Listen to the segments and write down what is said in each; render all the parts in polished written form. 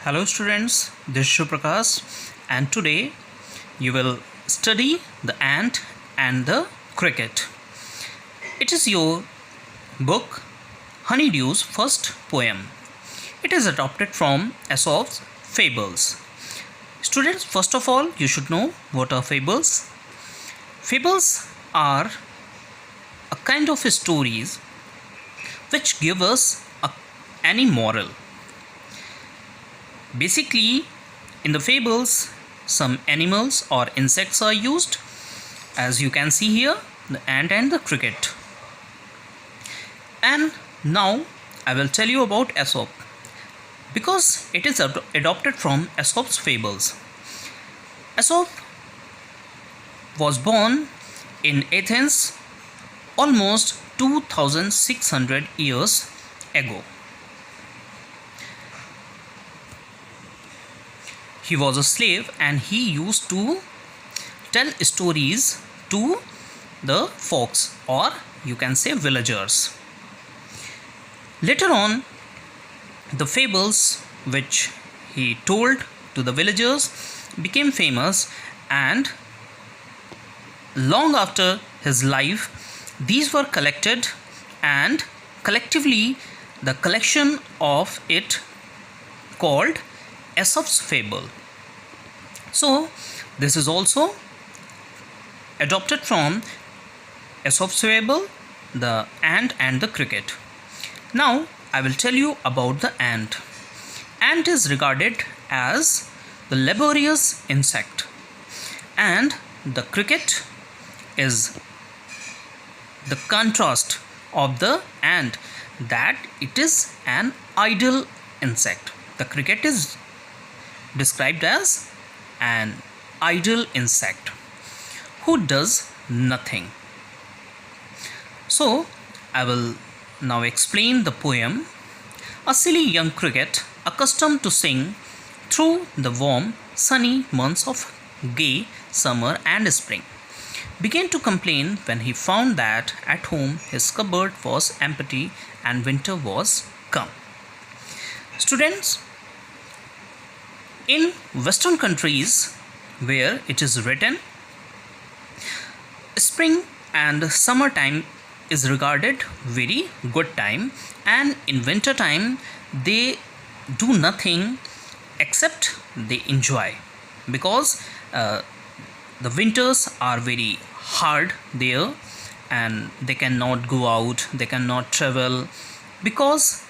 Hello students, this is Shuprakash and today you will study the ant and the cricket. It is your book Honeydew's first poem. It is adopted from Aesop's Fables. Students, first of all, you should know what are fables. Fables are a kind of stories which give us any moral. Basically, in the fables, some animals or insects are used, as you can see here, the ant and the cricket. And now I will tell you about Aesop, because it is adopted from Aesop's fables. Aesop was born in Athens almost 2600 years ago. He was a slave and he used to tell stories to the folks, or you can say villagers. Later on, the fables which he told to the villagers became famous, and long after his life, these were collected, and collectively the collection of it called Aesop's Fable. So this is also adopted from Aesop's Fable, the ant and the cricket. Now I will tell you about the ant. Ant is regarded as the laborious insect, and the cricket is the contrast of the ant, that it is an idle insect. The cricket is described as an idle insect who does nothing. So I will now explain the poem. A silly young cricket, accustomed to sing through the warm sunny months of gay summer and spring, began to complain when he found that at home his cupboard was empty and winter was come. Students, in Western countries where it is written, spring and summer time is regarded very good time, and in winter time they do nothing except they enjoy, because the winters are very hard there and they cannot go out, they cannot travel, because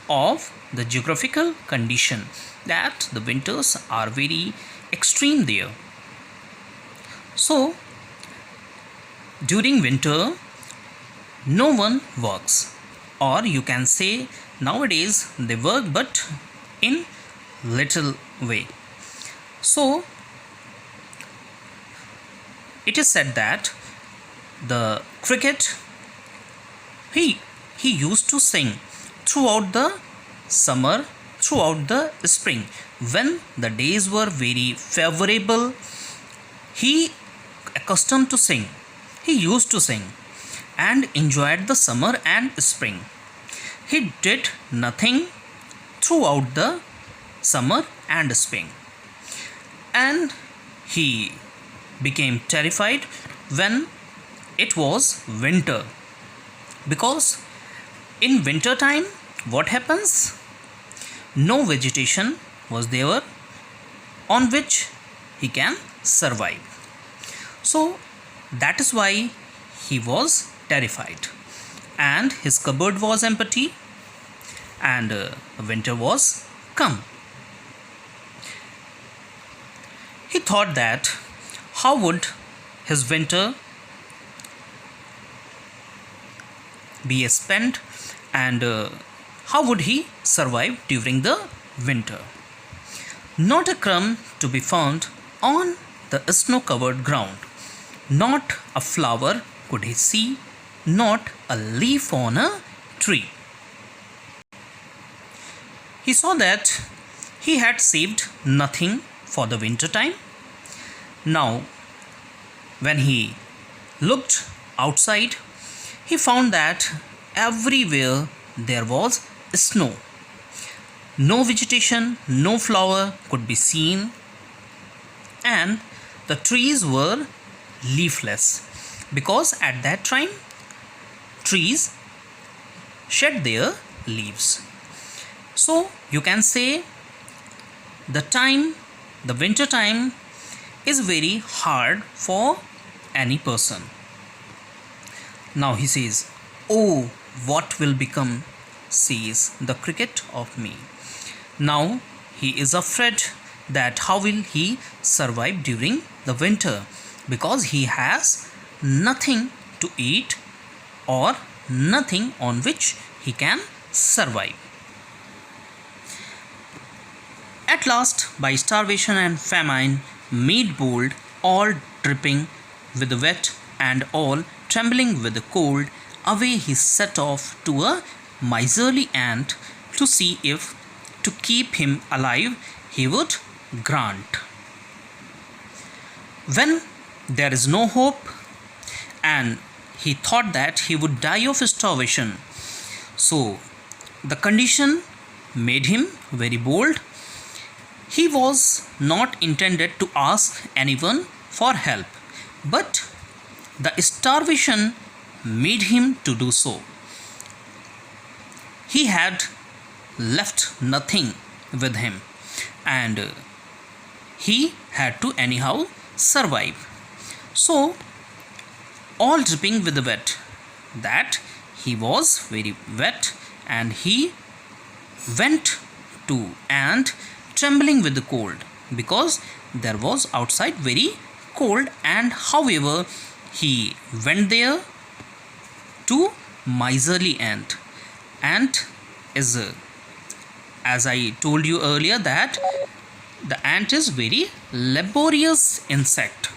of the geographical condition that the winters are very extreme there. So during winter no one works, or you can say nowadays they work but in little way. So it is said that the cricket, he used to sing throughout the summer, throughout the spring, when the days were very favorable. He accustomed to sing, he used to sing and enjoyed the summer and spring. He did nothing throughout the summer and spring, and he became terrified when it was winter, because in winter time what happens? No vegetation was there on which he can survive. So that is why he was terrified, and his cupboard was empty, and winter was come. He thought that how would his winter be spent, and how would he survive during the winter? Not a crumb to be found on the snow-covered ground, not a flower could he see, not a leaf on a tree. He saw that he had saved nothing for the winter time. Now, when he looked outside, he found that everywhere there was snow. No vegetation, no flower could be seen, and the trees were leafless because at that time trees shed their leaves. So you can say the winter time is very hard for any person. Now he says, "Oh, what will become, says the cricket, of me." Now he is afraid that how will he survive during the winter, because he has nothing to eat or nothing on which he can survive. At last, by starvation and famine made bold, all dripping with wet and all trembling with the cold, away he set off to a miserly ant to see if to keep him alive he would grant. When there is no hope, and he thought that he would die of starvation, so the condition made him very bold. He was not intended to ask anyone for help, but the starvation made him to do so. He had left nothing with him, and he had to anyhow survive. So, all dripping with wet, that he was very wet, and he went to ant trembling with the cold, because there was outside very cold, and however he went there to miserly ant. Ant is as I told you earlier, that the ant is very laborious insect.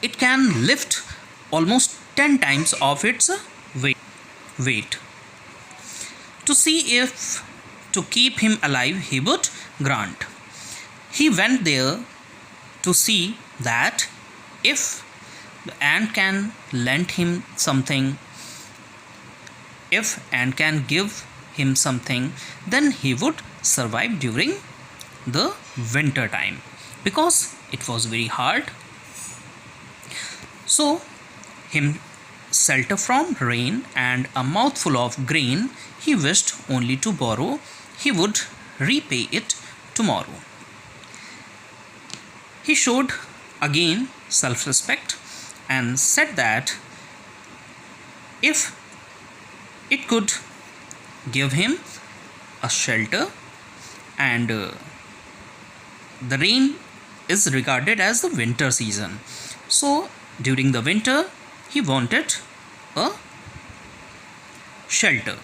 It can lift almost 10 times of its weight. To see if to keep him alive he would grant. He went there to see that if the ant can lend him something, if ant can give him something, then he would survive during the winter time, because it was very hard. So him shelter from rain and a mouthful of grain he wished only to borrow, he would repay it tomorrow. He showed again self-respect and said that if it could give him a shelter, and the rain is regarded as the winter season, so during the winter he wanted a shelter.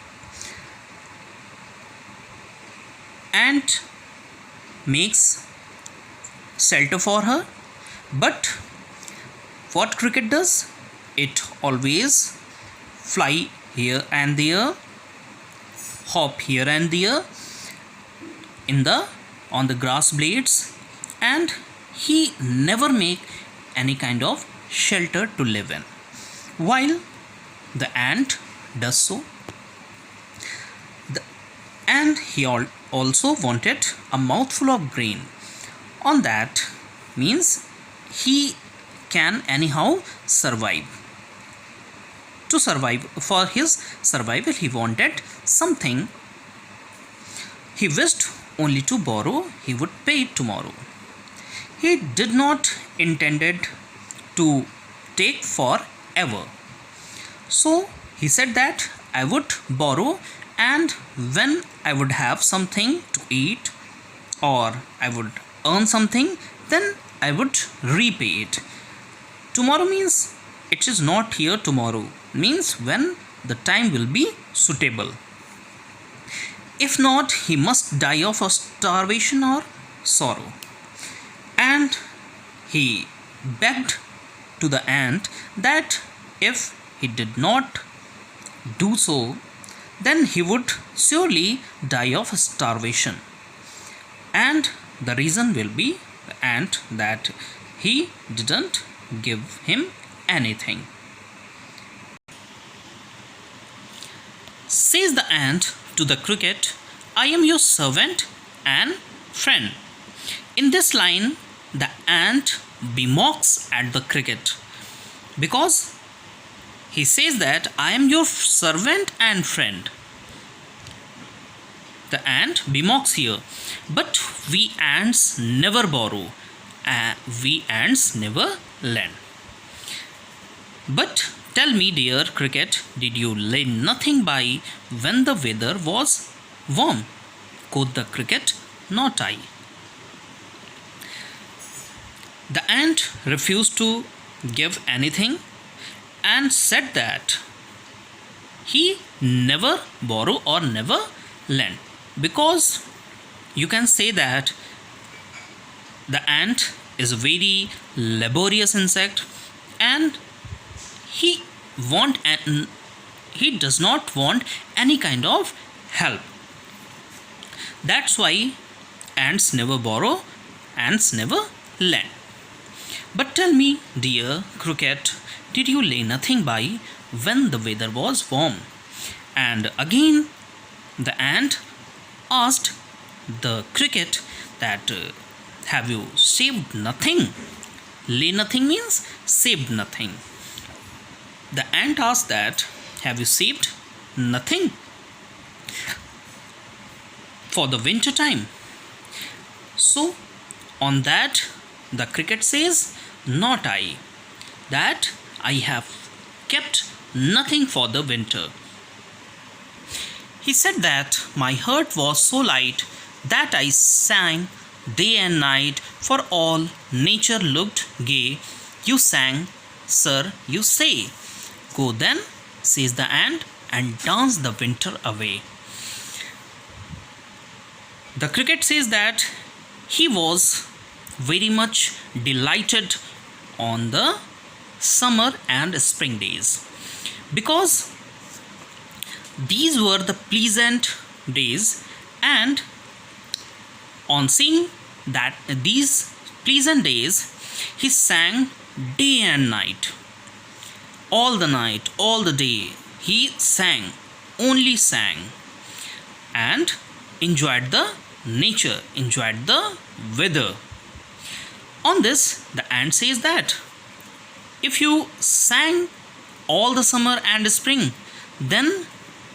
Ant makes shelter for her, but what cricket does, it always fly here and there, hop here and there on the grass blades, and he never make any kind of shelter to live in, while the ant does so. And he also wanted a mouthful of grain. On that means he can anyhow survive. To survive, for his survival, he wanted something. He wished only to borrow, he would pay it tomorrow. He did not intended to take forever. So he said that I would borrow, and when I would have something to eat or I would earn something, then I would repay it. Tomorrow means it is not here tomorrow, means when the time will be suitable. If not, he must die of starvation or sorrow. And he begged to the ant that if he did not do so, then he would surely die of starvation. And the reason will be the ant that he didn't give him anything. Says the ant to the cricket, I am your servant and friend. In this line, the ant bemoaks at the cricket because he says that I am your servant and friend. The ant bemoaks here, but we ants never borrow, we ants never lend. But tell me, dear cricket, did you lay nothing by when the weather was warm? Quoth the cricket, not I. The ant refused to give anything and said that he never borrow or never lend, because you can say that the ant is a very laborious insect and he he does not want any kind of help. That's why ants never borrow, ants never lend. But tell me, dear cricket, did you lay nothing by when the weather was warm? And again the ant asked the cricket that have you saved nothing? Lay nothing means saved nothing. The ant asked that have you saved nothing for the winter time? So on that the cricket says, not I, that I have kept nothing for the winter. He said that my heart was so light that I sang day and night, for all nature looked gay. You sang, sir, you say. Go then, says the ant, and dance the winter away. The cricket says that he was very much delighted on the summer and spring days, because these were the pleasant days, and on seeing that these pleasant days he sang day and night, all the night, all the day he sang, only sang, and enjoyed the nature, enjoyed the weather. On this the ant says that if you sang all the summer and spring, then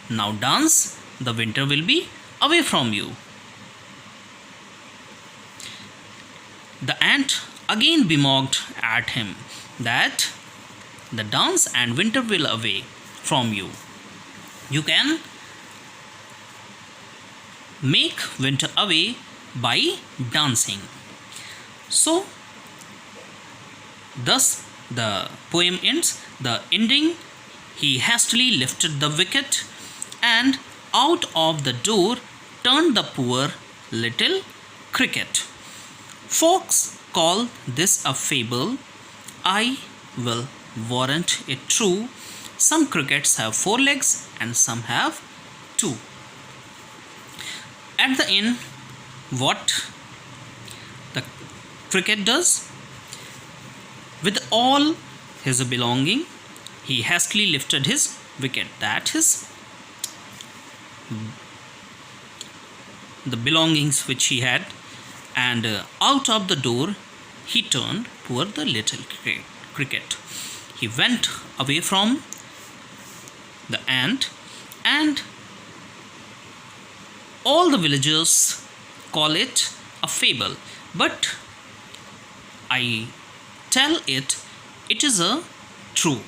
now dance, the winter will be away from you. The ant again bemocked at him that the dance and winter will away from you. You can make winter away by dancing. So thus the poem ends. The ending, he hastily lifted the wicket and out of the door turned the poor little cricket. Folks call this a fable. I will warrant it true. Some crickets have 4 legs and some have 2. At the end, what the cricket does, with all his belonging, he hastily lifted his wicket, that is the belongings which he had, and out of the door he turned poor the little cricket. He went away from the ant, and all the villagers call it a fable, but I tell it, it is a truth,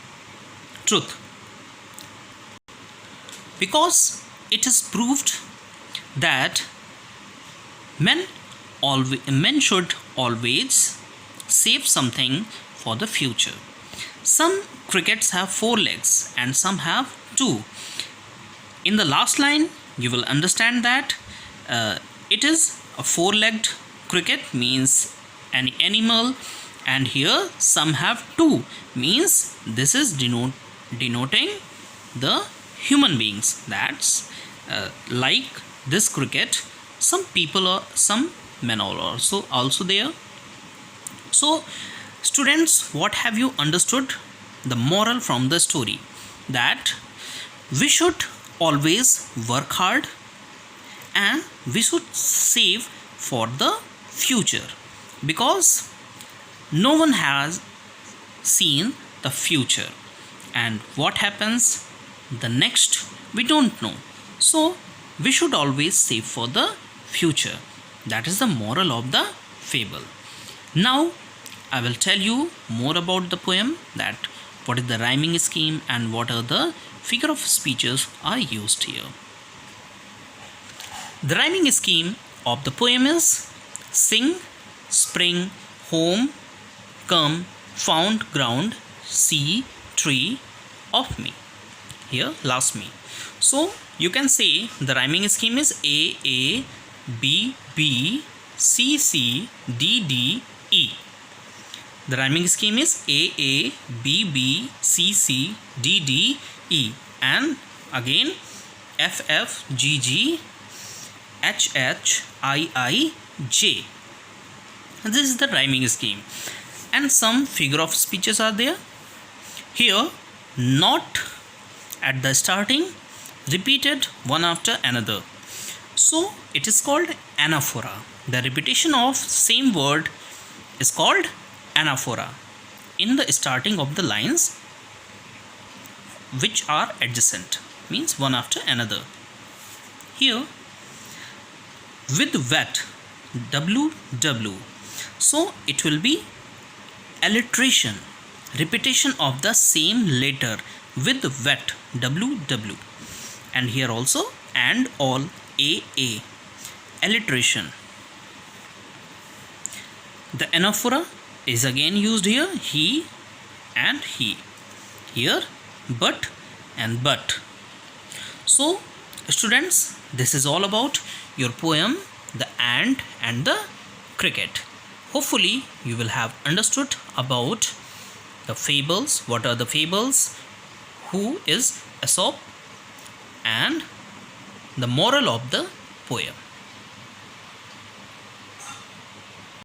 because it is proved that men should always save something for the future. Some crickets have 4 legs and some have 2. In the last line you will understand that it is a 4-legged cricket, means an animal, and here some have 2, means this is denoting the human beings. That's like this cricket, some people or some men are also there. So students, what have you understood? The moral from the story, that we should always work hard and we should save for the future, because no one has seen the future, and what happens the next we don't know. So we should always save for the future. That is the moral of the fable. Now I will tell you more about the poem, that what is the rhyming scheme and what are the figure of speeches are used here. The rhyming scheme of the poem is: sing, spring, home, come, found, ground, sea, tree, of me. Here last me. So you can say the rhyming scheme is A, B, B, C, C, D, D, E. The rhyming scheme is A, B, B, C, C, D, D, E, and again F, F, G, G, H, H, I, J. This is the rhyming scheme, and some figure of speeches are there. Here, not at the starting, repeated one after another. So it is called anaphora. The repetition of same word is called anaphora in the starting of the lines which are adjacent, means one after another. Here with wet, WW, so it will be alliteration, repetition of the same letter with wet, WW, and here also and all, AA, alliteration. The anaphora is again used here, he and he. Here but and but. So students, this is all about your poem, the ant and the cricket. Hopefully you will have understood about the fables, what are the fables, who is Aesop, and the moral of the poem.